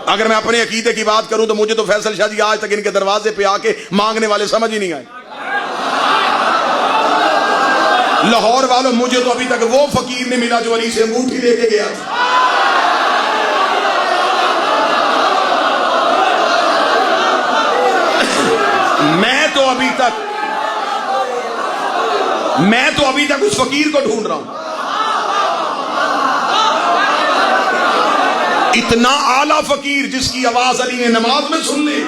अगर मैं अपने अकीदे की बात करूं तो मुझे तो फैसल शाह जी आज तक इनके दरवाजे पे आके मांगने वाले समझ ही नहीं आए। लाहौर वालों, मुझे तो अभी तक वो फकीर नहीं मिला जो अली से अंगूठी लेके गया था। मैं तो अभी तक उस फकीर को ढूंढ रहा हूं। इतना आला फकीर जिसकी आवाज अली ने नमाज में सुन ली।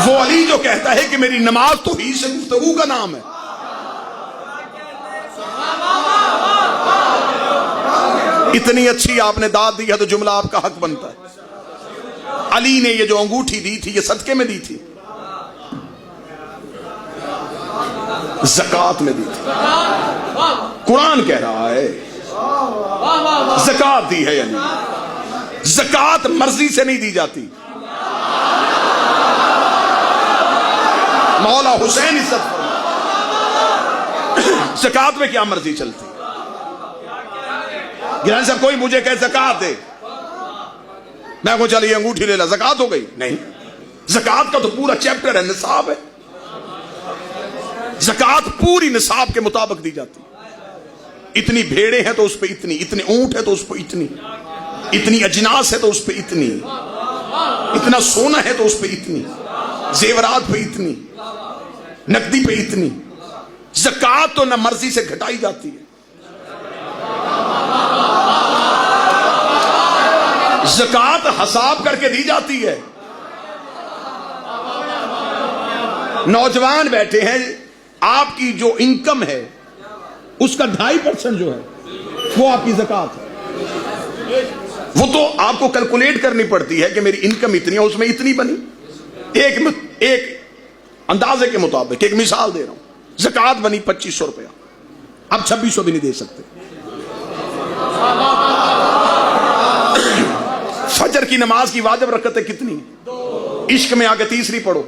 वो अली जो कहता है कि मेरी नमाज तो ही से गुफ्तगू का नाम है। इतनी अच्छी आपने दाद दी है तो जुमला आपका हक बनता है। अली ने ये जो अंगूठी दी थी ये सदके में दी थी, ज़कात में दी थी। कुरान कह रहा है ज़कात दी है अली। ज़कात मर्जी से नहीं दी जाती। मौला हुसैन इज्जत फरमाते, ज़कात में क्या मर्जी चलती। गिलानी साहब कोई मुझे कहे ज़कात दे, मैं को चलिए अंगूठी ले ला, ज़कात हो गई? नहीं, ज़कात का तो पूरा चैप्टर है, निसाब है। ज़कात पूरी निसाब के मुताबिक दी जाती। इतनी भेड़ें हैं तो उस पर इतनी, इतने ऊंट है तो उस पर इतनी, इतनी अजनास है तो उस पर इतनी, इतना सोना है तो उस पर इतनी, जेवरात पे इतनी, नकदी पे इतनी। ज़कात तो न मर्जी से घटाई जाती है। ज़कात हिसाब करके दी जाती है। नौजवान बैठे हैं, आपकी जो इनकम है उसका 2.5% जो है वो आपकी ज़कात है। वो तो आपको कैलकुलेट करनी पड़ती है कि मेरी इनकम इतनी है, उसमें इतनी बनी। एक अंदाजे के मुताबिक एक मिसाल दे रहा हूं, ज़कात बनी 2500 रुपया, अब 2600 भी नहीं दे सकते। फजर की नमाज की वाजिब रकअतें कितनी? इश्क में आके तीसरी पढ़ो।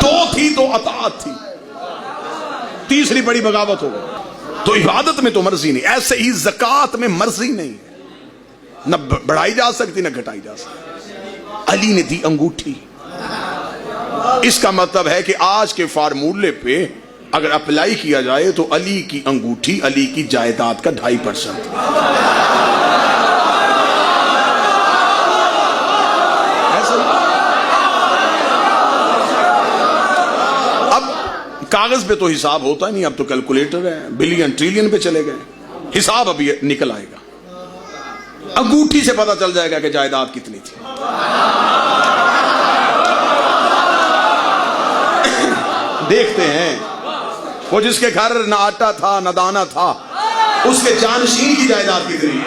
दो थी तो अताअत थी, तीसरी बड़ी बगावत हो गई। तो इबादत में तो मर्जी नहीं, ऐसे ही ज़कात में मर्जी नहीं है, न बढ़ाई जा सकती न घटाई जा सकती। अली ने दी अंगूठी। इसका मतलब है कि आज के फार्मूले पे अगर अप्लाई किया जाए तो अली की अंगूठी अली की जायदाद का 2.5%। अब कागज पे तो हिसाब होता नहीं, अब तो कैलकुलेटर है, बिलियन ट्रिलियन पे चले गए। हिसाब अभी निकल आएगा, अंगूठी से पता चल जाएगा कि जायदाद कितनी थी। देखते हैं वो जिसके घर न आटा था न दाना था, उसके जानशीन की जायदाद कितनी है,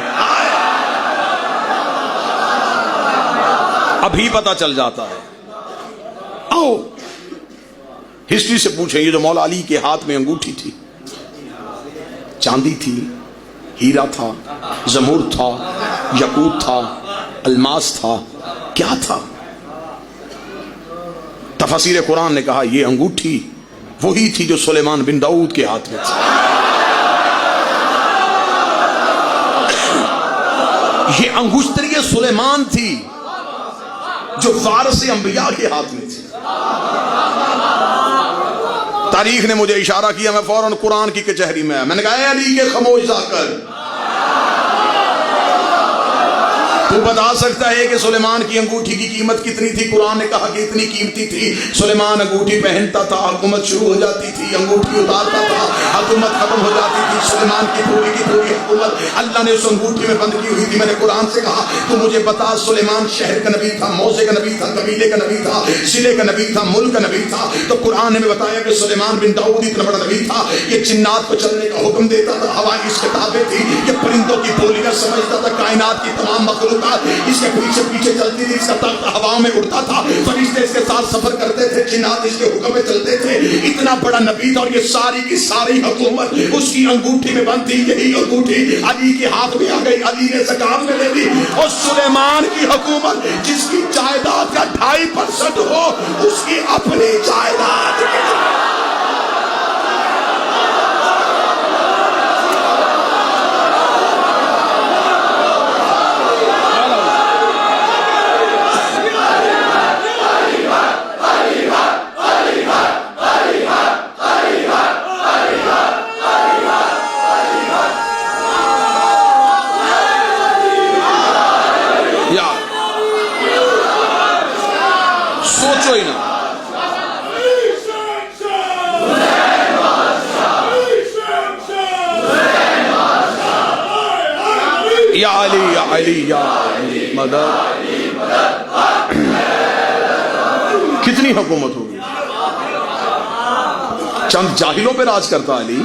अभी पता चल जाता है। आओ हिस्ट्री से पूछें, ये जो मौला अली के हाथ में अंगूठी थी, चांदी थी, हीरा था, जमूर था, यकूत था, अलमास था, क्या था? तफसीर कुरान ने कहा यह अंगूठी वही थी जो सुलेमान बिन दाऊद के हाथ में थी। ये अंगुश्तरी सुलेमान थी जो वारिस अंबिया के हाथ में थी। तारीख ने मुझे इशारा किया, मैं फौरन कुरान की कचहरी में, मैंने कहा अली के खामोश जाकर तू बता सकता है कि सुलेमान की अंगूठी की कीमत कितनी थी? कुरान ने कहा कि इतनी कीमती थी। सुलेमान अंगूठी पहनता था, हुकूमत शुरू हो जाती थी, अंगूठी उतारता था, हुकूमत खत्म हो जाती थी। सुलेमान की पूरी हुकूमत अल्लाह ने उस अंगूठी में बंद की हुई थी। मैंने कुरान से कहा तू मुझे बता, सुलेमान शहर का नबी था, मौजे का नबी था, कबीले का नबी था, जिले का नबी था, मुल्क का नबी था। तो कुरान ने बताया कि सुलेमान बिन दाऊद इतना बड़ा नबी था, ये जिन्नात को चलने का हुक्म देता था, हवा इसके ताबे थी, ये परिंदों की बोलियां समझता था, कायनात की तमाम मखलूक इसके पीछे पीछे चलती थी, इसका तख्त हवाओं में उड़ता था, फरिश्ते इसके साथ सफर करते थे, जिन्नात इसके हुक्म में चलते थे। इतना बड़ा नबी था और ये सारी की सारी हुकूमत उसकी अंगूठी में बंद थी। यही अंगूठी अली के हाथ में आ गई, अली ने ज़कात में ले ली। और सुलेमान की हुकूमत जिसकी जायदाद का 2.5% हो, उसकी अपनी जायदाद अली अली या अली मदद। कितनी हुकूमत होगी, चंद जाहिलों पे राज करता अली,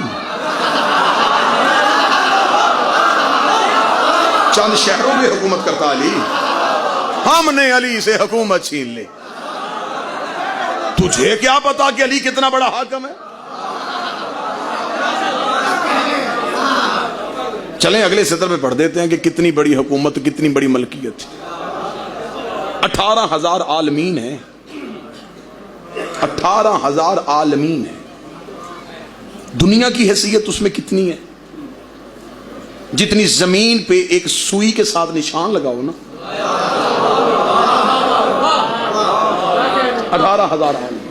चंद शहरों में हुकूमत करता अली। हमने अली से हुकूमत छीन ली, तुझे क्या पता कि अली कितना बड़ा हाकिम है। चलें अगले सत्र में पढ़ देते हैं कि कितनी बड़ी हुकूमत, कितनी बड़ी मलकियत। 18,000 आलमीन है, 18,000 आलमीन है। दुनिया की हैसियत उसमें कितनी है, जितनी जमीन पे एक सुई के साथ निशान लगाओ ना। 18,000 आलमीन।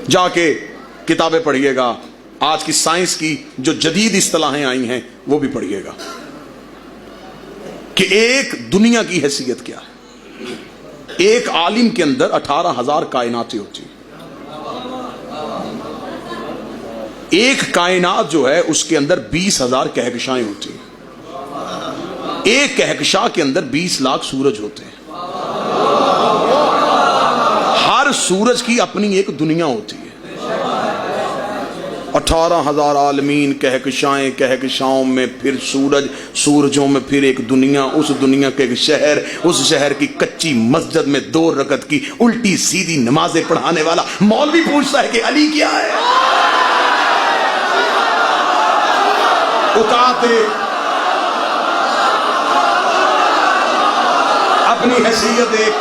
जाके किताबें पढ़िएगा, आज की साइंस की जो जदीद इस्तिलाहें आई हैं वो भी पढ़िएगा कि एक दुनिया की हैसियत क्या है। एक आलिम के अंदर 18,000 कायनातें होती हैं। एक कायनात जो है उसके अंदर 20,000 कहकशाएं होती हैं। एक कहकशां के अंदर 20 लाख सूरज होते हैं। हर सूरज की अपनी एक दुनिया होती है। 18,000 आलमीन, कहकशाएं, कहकशाओं में फिर सूरज, सूरजों में फिर एक दुनिया, उस दुनिया के एक शहर, उस शहर की कच्ची मस्जिद में 2 रकत की उल्टी सीधी नमाजें पढ़ाने वाला मौलवी पूछता है कि अली क्या है। उतारते अपनी हैसियत एक